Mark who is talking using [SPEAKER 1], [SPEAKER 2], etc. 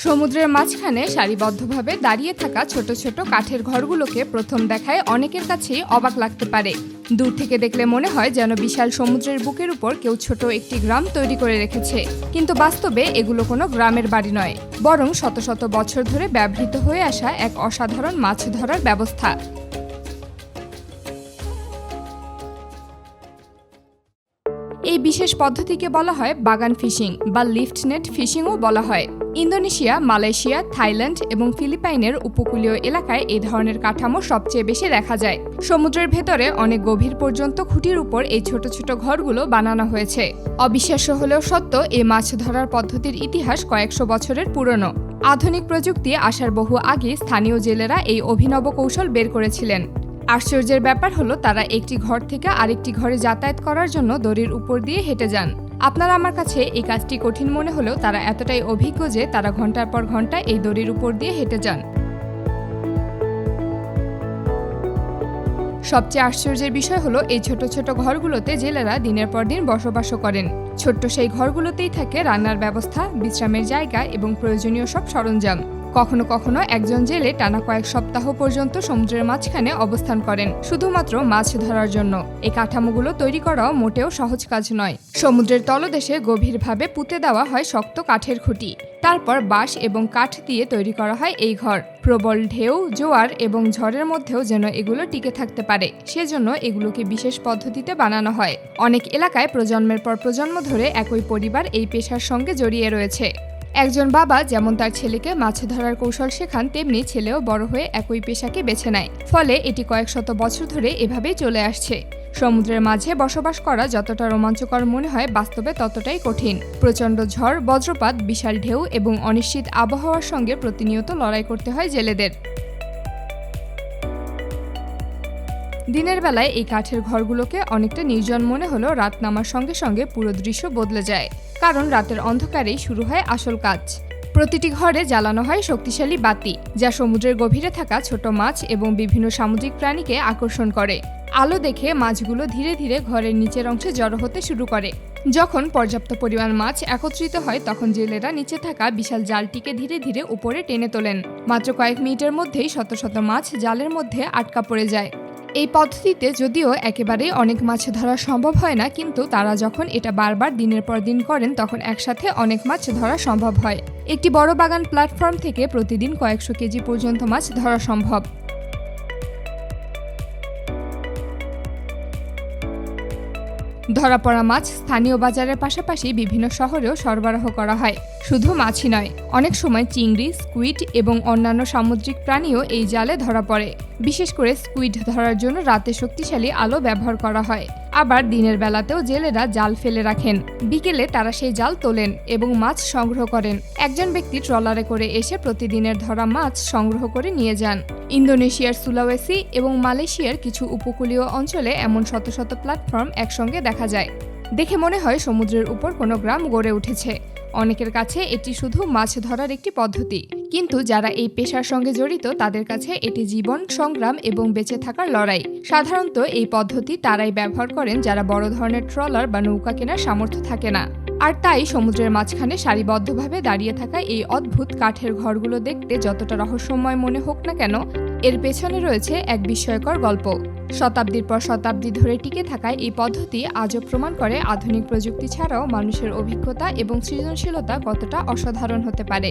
[SPEAKER 1] সমুদ্রের মাঝখানে সারিবদ্ধভাবে দাঁড়িয়ে থাকা ছোট ছোট কাঠের ঘরগুলোকে প্রথম দেখায় অনেকের কাছেই অবাক লাগতে পারে। দূর থেকে দেখলে মনে হয় যেন বিশাল সমুদ্রের বুকের উপর কেউ ছোট একটি গ্রাম তৈরি করে রেখেছে। কিন্তু বাস্তবে এগুলো কোনো গ্রামের বাড়ি নয়, বরং শত শত বছর ধরে ব্যবহৃত হয়ে আসা এক অসাধারণ মাছ ধরার ব্যবস্থা। এই বিশেষ পদ্ধতিকে বলা হয় বাগান ফিশিং বা লিফট নেট ফিশিংও বলা হয়। ইন্দোনেশিয়া, মালয়েশিয়া, থাইল্যান্ড এবং ফিলিপাইনের উপকূলীয় এলাকায় এই ধরনের কাঠামো সবচেয়ে বেশি দেখা যায়। সমুদ্রের ভেতরে অনেক গভীর পর্যন্ত খুঁটির উপর এই ছোট ছোট ঘরগুলো বানানো হয়েছে। অবিশ্বাস্য হলেও সত্য, এই মাছ ধরার পদ্ধতির ইতিহাস কয়েকশো বছরের পুরনো। আধুনিক প্রযুক্তি আসার বহু আগে স্থানীয় জেলেরা এই অভিনব কৌশল বের করেছিলেন। আশ্চর্যের ব্যাপার হলো, তারা একটি ঘর থেকে আরেকটি ঘরে যাতায়াত করার জন্য দড়ির উপর দিয়ে হেঁটে যান। আপনার আমার কাছে এই কাজটি কঠিন মনে হলেও তারা এতটাই অভিজ্ঞ যে তারা ঘন্টার পর ঘন্টা এই দড়ির উপর দিয়ে হেঁটে যান। সবচেয়ে আশ্চর্যের বিষয় হলো, এই ছোট ছোট ঘরগুলোতে জেলেরা দিনের পর দিন বসবাসও করেন। ছোট্ট সেই ঘরগুলোতেই থাকে রান্নার ব্যবস্থা, বিশ্রামের জায়গা এবং প্রয়োজনীয় সব সরঞ্জাম। কখনো কখনো একজন জেলে টানা কয়েক সপ্তাহ পর্যন্ত সমুদ্রের মাঝখানে অবস্থান করেন, শুধুমাত্র মাছ ধরার জন্য। এই কাঠামোগুলো তৈরি করাও মোটেও সহজ কাজ নয়। সমুদ্রের তলদেশে গভীরভাবে পুঁতে দেওয়া হয় শক্ত কাঠের খুঁটি। তারপর বাঁশ এবং কাঠ দিয়ে তৈরি করা হয় এই ঘর। প্রবল ঢেউ, জোয়ার এবং ঝড়ের মধ্যেও যেন এগুলো টিকে থাকতে পারে, সেজন্য এগুলোকে বিশেষ পদ্ধতিতে বানানো হয়। অনেক এলাকায় প্রজন্মের পর প্রজন্ম ধরে একই পরিবার এই পেশার সঙ্গে জড়িয়ে রয়েছে। একজন বাবা যেমন তার ছেলেকে মাছ ধরার কৌশল শেখান, তেমনি ছেলেও বড় হয়ে একই পেশাকে বেছে নেয়। ফলে এটি কয়েক শত বছর ধরে এভাবেই চলে আসছে। সমুদ্রের মাঝে বসবাস করা যতটা রোমাঞ্চকর মনে হয়, বাস্তবে ততটাই কঠিন। প্রচণ্ড ঝড়, বজ্রপাত, বিশাল ঢেউ এবং অনিশ্চিত আবহাওয়ার সঙ্গে প্রতিনিয়ত লড়াই করতে হয় জেলেদের। দিনের বেলায় এই কাঠের ঘরগুলোকে অনেকটা নির্জন মনে হলেও রাত নামার সঙ্গে সঙ্গে পুরো দৃশ্য বদলে যায়, কারণ রাতের অন্ধকারেই শুরু হয় আসল কাজ। প্রতিটি ঘরে জ্বালানো হয় শক্তিশালী বাতি, যা সমুদ্রের গভীরে থাকা ছোট মাছ এবং বিভিন্ন সামুদ্রিক প্রাণীকে আকর্ষণ করে। আলো দেখে মাছগুলো ধীরে ধীরে ঘরের নিচের অংশে জড়ো হতে শুরু করে। যখন পর্যাপ্ত পরিমাণ মাছ একত্রিত হয়, তখন জেলেরা নিচে থাকা বিশাল জালটিকে ধীরে ধীরে উপরে টেনে তোলেন। মাত্র কয়েক মিনিটের মধ্যেই শত শত মাছ জালের মধ্যে আটকা পড়ে যায়। এই পদ্ধতিতে যদিও একেবারেই অনেক মাছ ধরা সম্ভব হয় না, কিন্তু তারা যখন এটা বারবার দিনের পর দিন করেন, তখন একসাথে অনেক মাছ ধরা সম্ভব হয়। একটি বড় বাগান প্ল্যাটফর্ম থেকে প্রতিদিন কয়েকশো কেজি পর্যন্ত মাছ ধরা সম্ভব। ধরা পড়া মাছ স্থানীয় বাজারের পাশাপাশি বিভিন্ন শহরেও সরবরাহ করা হয়। শুধু মাছই নয়, অনেক সময় চিংড়ি, স্কুইড এবং অন্যান্য সামুদ্রিক প্রাণীও এই জালে ধরা পড়ে। বিশেষ করে স্কুইড ধরার জন্য রাতে শক্তিশালী আলো ব্যবহার করা হয়। আবার দিনের বেলাতেও জেলেরা জাল ফেলে রাখেন। বিকেলে তারা সেই জাল তোলেন এবং মাছ সংগ্রহ করেন। একজন ব্যক্তি ট্রলারে করে এসে প্রতিদিনের ধরা মাছ সংগ্রহ করে নিয়ে যান। ইন্দোনেশিয়ার সুলাওয়েসি এবং মালয়েশিয়ার কিছু উপকূলীয় অঞ্চলে এমন শত শত প্ল্যাটফর্ম একসঙ্গে দেখা যায়। দেখে মনে হয় সমুদ্রের উপর কোনো গ্রাম গড়ে উঠেছে। অনেকের কাছে এটি শুধু মাছ ধরার একটি পদ্ধতি, কিন্তু যারা এই পেশার সঙ্গে জড়িত তাদের কাছে এটি জীবন, সংগ্রাম এবং বেঁচে থাকার লড়াই। সাধারণত এই পদ্ধতি তারাই ব্যবহার করেন যারা বড় ধরনের ট্রলার বা নৌকা কেনার সামর্থ্য থাকে না। আর তাই সমুদ্রের মাঝখানে সারিবদ্ধভাবে দাঁড়িয়ে থাকা এই অদ্ভুত কাঠের ঘরগুলো দেখতে যতটা রহস্যময় মনে হোক না কেন, এর পেছনে রয়েছে এক বিস্ময়কর গল্প। শতাব্দীর পর শতাব্দী ধরে টিকে থাকায় এই পদ্ধতি আজও প্রমাণ করে আধুনিক প্রযুক্তি ছাড়াও মানুষের অভিজ্ঞতা এবং সৃজনশীলতা কতটা অসাধারণ হতে পারে।